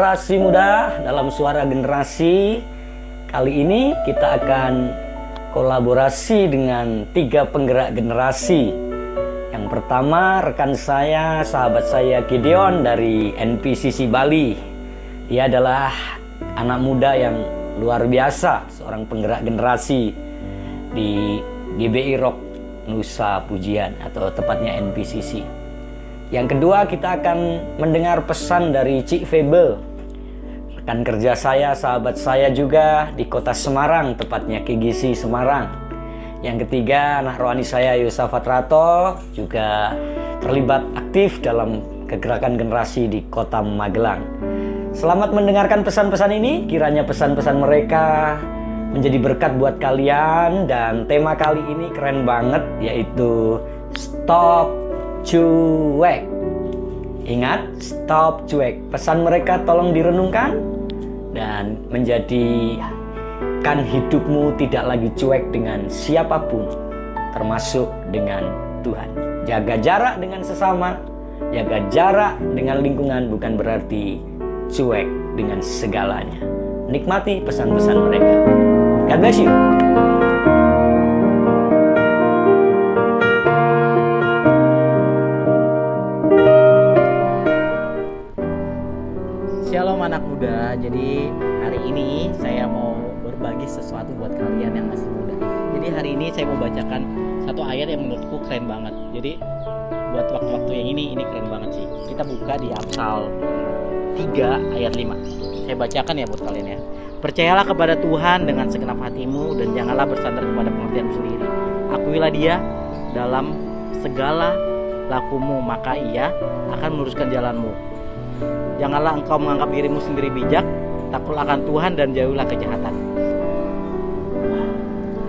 generasi muda dalam suara generasi. Kali ini kita akan kolaborasi dengan 3 penggerak generasi. Yang pertama rekan saya, sahabat saya Gideon dari NPCC Bali. Dia adalah anak muda yang luar biasa, seorang penggerak generasi di GBI Rock Nusa Pujian atau tepatnya NPCC. Yang kedua kita akan mendengar pesan dari Cik Febel, rekan kerja saya, sahabat saya juga di kota Semarang, tepatnya KGC Semarang. Yang ketiga anak rohani saya Yosafat Rato, juga terlibat aktif dalam kegerakan generasi di kota Magelang. Selamat mendengarkan pesan-pesan ini, kiranya pesan-pesan mereka menjadi berkat buat kalian. Dan tema kali ini keren banget, yaitu Stop Cuek. Ingat, stop cuek. Pesan mereka tolong direnungkan dan menjadikan hidupmu tidak lagi cuek dengan siapapun, termasuk dengan Tuhan. Jaga jarak dengan sesama, jaga jarak dengan lingkungan, bukan berarti cuek dengan segalanya. Nikmati pesan-pesan mereka. God bless you. Shalom anak muda. Jadi hari ini saya mau berbagi sesuatu buat kalian yang masih muda. Jadi hari ini saya mau bacakan satu ayat yang menurutku keren banget. Jadi buat waktu-waktu yang ini keren banget sih. Kita buka di Amsal 3 ayat 5. Saya bacakan ya buat kalian ya. Percayalah kepada Tuhan dengan segenap hatimu dan janganlah bersandar kepada pengertianmu sendiri. Akuilah Dia dalam segala lakumu, maka Ia akan meluruskan jalanmu. Janganlah engkau menganggap dirimu sendiri bijak, takutlah akan Tuhan dan jauhilah kejahatan.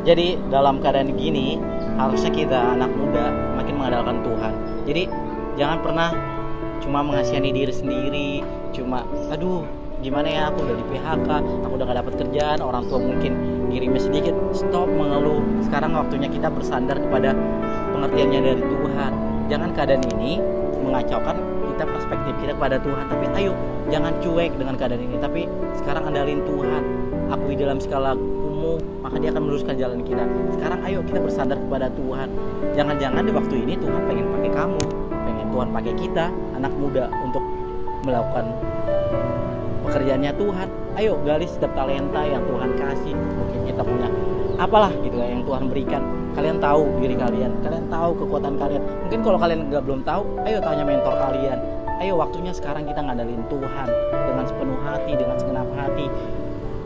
Jadi dalam keadaan gini harusnya kita anak muda makin mengandalkan Tuhan. Jadi jangan pernah cuma mengasihani diri sendiri, cuma aduh gimana ya, aku udah di PHK, aku udah gak dapat kerjaan, orang tua mungkin ngirimnya sedikit. Stop mengeluh. Sekarang waktunya kita bersandar kepada pengertiannya dari Tuhan. Jangan keadaan ini mengacaukan kita perspektif kita kepada Tuhan, tapi ayo jangan cuek dengan keadaan ini, tapi sekarang andalin Tuhan. Akui dalam segala lakumu, maka Dia akan meluruskan jalan kita. Sekarang ayo kita bersandar kepada Tuhan. Jangan-jangan di waktu ini Tuhan pengen pakai kamu, pengen Tuhan pakai kita anak muda untuk melakukan pekerjaannya Tuhan. Ayo gali setiap talenta yang Tuhan kasih. Mungkin kita punya apalah gitu yang Tuhan berikan. Kalian tahu diri kalian tahu kekuatan kalian. Mungkin kalau kalian belum tahu, ayo tanya mentor kalian. Ayo waktunya sekarang kita ngandalin Tuhan dengan sepenuh hati, dengan segenap hati.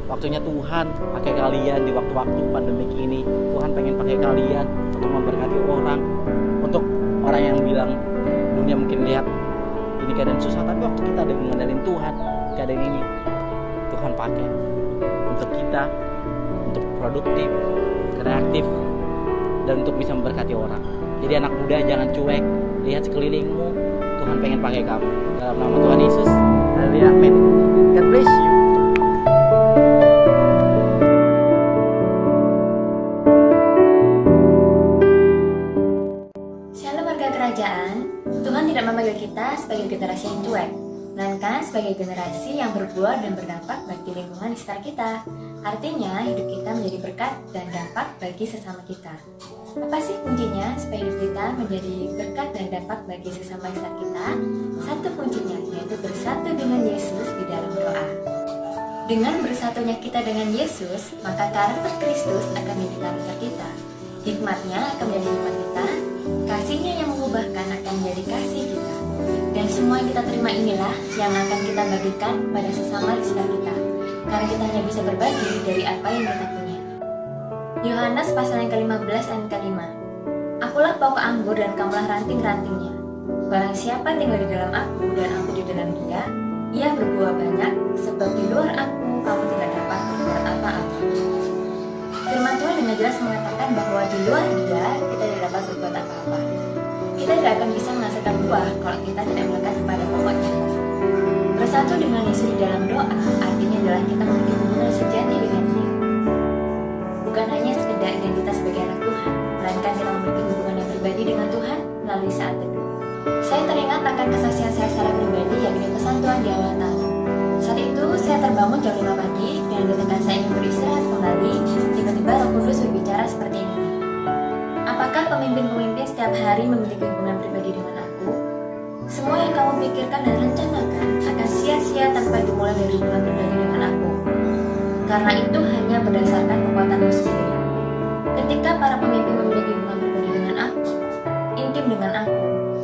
Waktunya Tuhan pakai kalian di waktu-waktu pandemik ini. Tuhan pengen pakai kalian untuk memberkati orang. Untuk orang yang bilang dunia mungkin lihat ini keadaan susah, tapi waktu kita ada mengandalin Tuhan, keadaan ini Tuhan pakai untuk kita, untuk produktif, kreatif, dan untuk bisa memberkati orang. Jadi anak muda jangan cuek, lihat sekelilingmu, Tuhan pengen pakai kamu. Dalam nama Tuhan Yesus, haleluya, amin. God bless you. Shalom warga kerajaan. Tuhan tidak memanggil kita sebagai generasi yang cuek, melainkan sebagai generasi yang berbuah dan berdampak bagi lingkungan di sekitar kita. Artinya hidup kita menjadi berkat dan dampak bagi sesama kita. Apa sih kuncinya supaya hidup kita menjadi berkat dan dampak bagi sesama sekitar kita? Satu kuncinya yaitu bersatu dengan Yesus di dalam doa. Dengan bersatunya kita dengan Yesus, maka karakter Kristus akan menjadi karakter kita. Hikmatnya akan menjadi hikmat kita, kasihnya yang mengubahkan akan menjadi kasih kita. Dan semua yang kita terima inilah yang akan kita bagikan pada sesama di sekitar kita. Karena kita hanya bisa berbagi dari apa yang kita punya. Yohanes pasal yang ke-15 ayat ke-5. Akulah pokok anggur dan kamulah ranting-rantingnya. Barang siapa tinggal di dalam aku dan aku di dalam dia, ia berbuah banyak, sebab di luar aku kamu tidak dapat berbuat apa-apa. Firman Tuhan dengan jelas mengatakan bahwa di luar dia kita tidak dapat berbuat apa-apa. Kita tidak akan bisa menghasilkan buah kalau kita tidak melekat kepada pokoknya. Bersatu dengan Yesus di dalam doa artinya adalah kita memiliki hubungan sejati dengan Dia. Bukan hanya sekedar identitas sebagai anak Tuhan, melainkan kita memiliki hubungan yang pribadi dengan Tuhan melalui saat teduh. Saya teringat akan kesaksian saya secara pribadi, yakni pesan Tuhan di awal tahun. Saat itu saya terbangun jam 5 pagi dan ketika saya ingin beristirahat kembali, tiba-tiba Roh Kudus berbicara seperti ini. Apakah pemimpin-pemimpin setiap hari memiliki hubungan pribadi dengan aku? Semua yang kamu pikirkan dan rencanakan akan sia-sia tanpa dimulai dari hubungan pribadi dengan aku. Karena itu hanya berdasarkan kekuatanmu sendiri. Ketika para pemimpin memiliki hubungan pribadi dengan aku, intim dengan aku,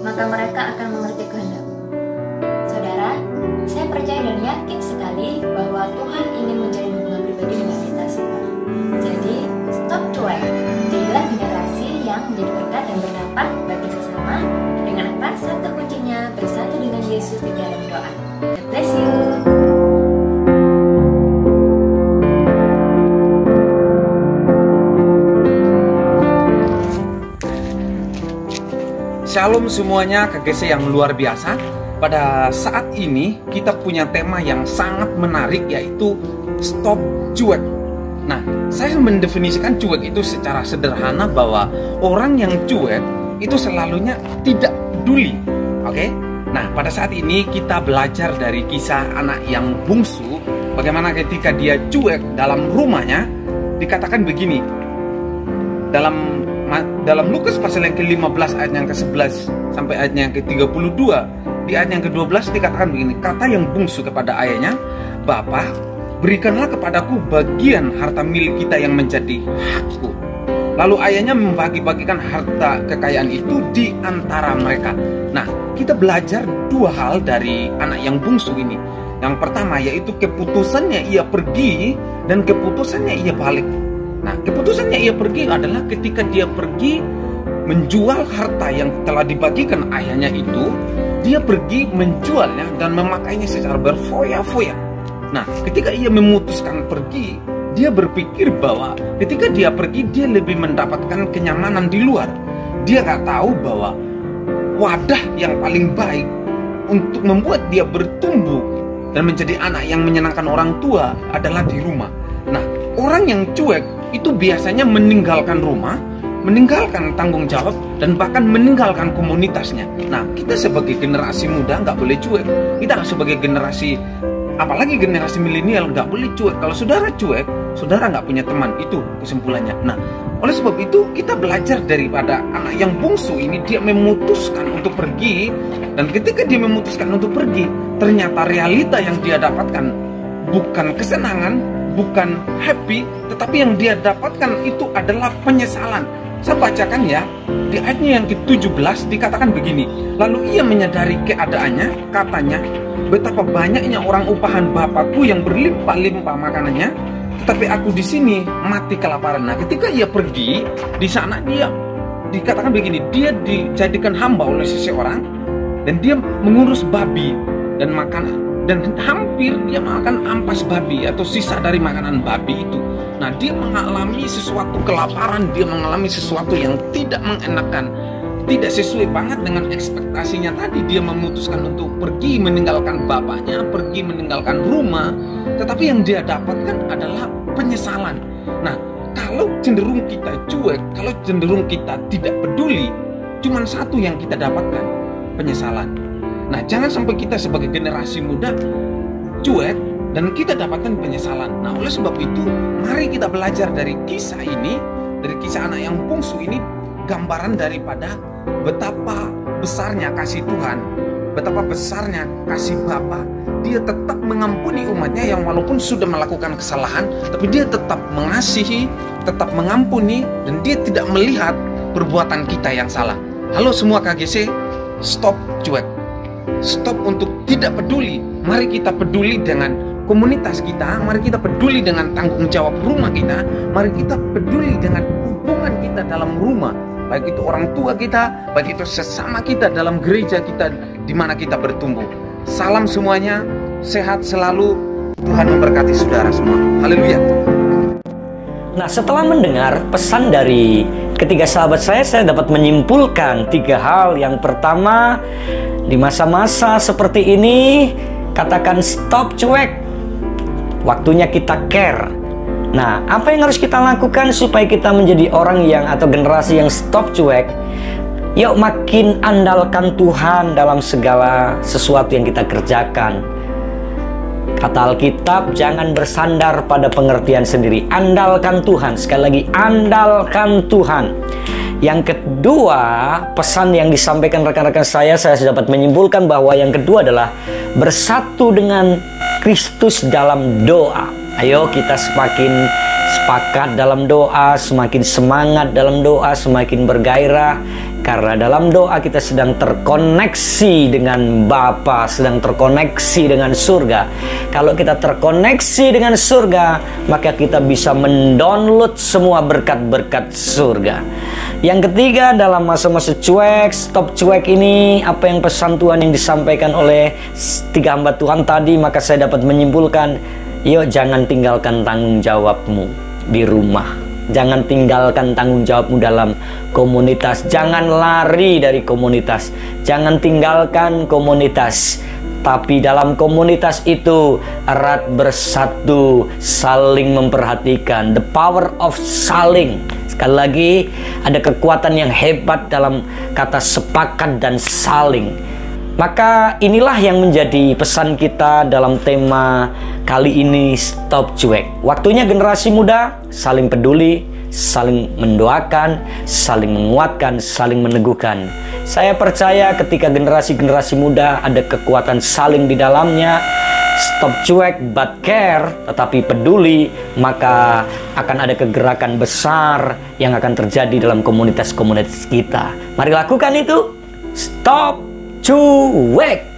maka mereka akan mengerti kehendakku. Saudara, saya percaya dan yakin sekali bahwa Tuhan ingin menjalin hubungan pribadi dengan kita semua. Jadi, stop cuek. Jadilah generasi yang menjadi berkat dan berdampak bagi sesama. Dengan apa? Satu kuncinya bersatu dengan Yesus di dalam doa. God bless you. Shalom semuanya, KGC yang luar biasa. Pada saat ini kita punya tema yang sangat menarik, yaitu stop cuek. Nah, saya mendefinisikan cuek itu secara sederhana bahwa orang yang cuek itu selalunya tidak peduli. Oke? Nah, pada saat ini kita belajar dari kisah anak yang bungsu, bagaimana ketika dia cuek dalam rumahnya. Dikatakan begini dalam Lukas pasal yang ke-15 ayat yang ke-11 sampai ayat yang ke-32. Di ayat yang ke-12 dikatakan begini, kata yang bungsu kepada ayahnya, "Bapa, berikanlah kepadaku bagian harta milik kita yang menjadi hakku." Lalu ayahnya membagi-bagikan harta kekayaan itu di antara mereka. Nah, kita belajar dua hal dari anak yang bungsu ini. Yang pertama yaitu keputusannya ia pergi dan keputusannya ia balik. Nah, keputusannya ia pergi adalah ketika dia pergi menjual harta yang telah dibagikan ayahnya itu, dia pergi menjualnya dan memakainya secara berfoya-foya. Nah, ketika ia memutuskan pergi, dia berpikir bahwa ketika dia pergi, dia lebih mendapatkan kenyamanan di luar. Dia gak tahu bahwa wadah yang paling baik untuk membuat dia bertumbuh dan menjadi anak yang menyenangkan orang tua adalah di rumah. Nah, orang yang cuek itu biasanya meninggalkan rumah, meninggalkan tanggung jawab, dan bahkan meninggalkan komunitasnya. Nah, kita sebagai generasi muda nggak boleh cuek. Kita sebagai generasi, apalagi generasi milenial, nggak boleh cuek. Kalau saudara cuek, saudara nggak punya teman. Itu kesimpulannya. Nah, oleh sebab itu kita belajar daripada anak yang bungsu ini. Dia memutuskan untuk pergi, dan ketika dia memutuskan untuk pergi, ternyata realita yang dia dapatkan bukan kesenangan, bukan happy, tetapi yang dia dapatkan itu adalah penyesalan. Saya bacakan ya, di ayatnya yang ke-17 dikatakan begini, lalu ia menyadari keadaannya, katanya, betapa banyaknya orang upahan bapakku yang berlimpah-limpah makanannya, tetapi aku di sini mati kelaparan. Nah, ketika ia pergi, di sana dia dikatakan begini, dia dijadikan hamba oleh seseorang, dan dia mengurus babi dan makanan. Dan hampir dia makan ampas babi atau sisa dari makanan babi itu. Nah, dia mengalami sesuatu kelaparan, dia mengalami sesuatu yang tidak mengenakan, tidak sesuai banget dengan ekspektasinya tadi. Dia memutuskan untuk pergi meninggalkan bapaknya, pergi meninggalkan rumah, tetapi yang dia dapatkan adalah penyesalan. Nah, kalau cenderung kita cuek, kalau cenderung kita tidak peduli, cuma satu yang kita dapatkan, penyesalan. Nah, jangan sampai kita sebagai generasi muda cuek dan kita dapatkan penyesalan. Nah, oleh sebab itu, mari kita belajar dari kisah ini, dari kisah anak yang bungsu ini, gambaran daripada betapa besarnya kasih Tuhan, betapa besarnya kasih Bapa. Dia tetap mengampuni umatnya yang walaupun sudah melakukan kesalahan, tapi dia tetap mengasihi, tetap mengampuni, dan dia tidak melihat perbuatan kita yang salah. Halo semua KGC, stop cuek. Stop untuk tidak peduli. Mari kita peduli dengan komunitas kita. Mari kita peduli dengan tanggung jawab rumah kita. Mari kita peduli dengan hubungan kita dalam rumah, baik itu orang tua kita, baik itu sesama kita dalam gereja kita di mana kita bertumbuh. Salam semuanya, sehat selalu. Tuhan memberkati saudara semua. Haleluya. Nah, setelah mendengar pesan dari ketiga sahabat saya dapat menyimpulkan tiga hal. Yang pertama, di masa-masa seperti ini, katakan stop cuek. Waktunya kita care. Nah, apa yang harus kita lakukan supaya kita menjadi orang yang atau generasi yang stop cuek? Yuk makin andalkan Tuhan dalam segala sesuatu yang kita kerjakan. Kata Alkitab, jangan bersandar pada pengertian sendiri. Andalkan Tuhan. Sekali lagi, andalkan Tuhan. Yang kedua, pesan yang disampaikan rekan-rekan saya dapat menyimpulkan bahwa yang kedua adalah bersatu dengan Kristus dalam doa. Ayo kita semakin sepakat dalam doa, semakin semangat dalam doa, semakin bergairah. Karena dalam doa kita sedang terkoneksi dengan Bapa, sedang terkoneksi dengan surga. Kalau kita terkoneksi dengan surga, maka kita bisa mendownload semua berkat-berkat surga. Yang ketiga, dalam masa-masa cuek, stop cuek ini, apa yang pesan Tuhan yang disampaikan oleh 3 hamba Tuhan tadi, maka saya dapat menyimpulkan, yuk jangan tinggalkan tanggung jawabmu di rumah. Jangan tinggalkan tanggung jawabmu dalam komunitas. Jangan lari dari komunitas. Jangan tinggalkan komunitas. Tapi dalam komunitas itu erat bersatu, saling memperhatikan. The power of saling. Sekali lagi, ada kekuatan yang hebat dalam kata sepakat dan saling. Maka inilah yang menjadi pesan kita dalam tema kali ini, Stop Cuek. Waktunya generasi muda saling peduli, saling mendoakan, saling menguatkan, saling meneguhkan. Saya percaya ketika generasi-generasi muda ada kekuatan saling di dalamnya, stop cuek but care, tetapi peduli, maka akan ada kegerakan besar yang akan terjadi dalam komunitas-komunitas kita. Mari lakukan itu. Stop cuek.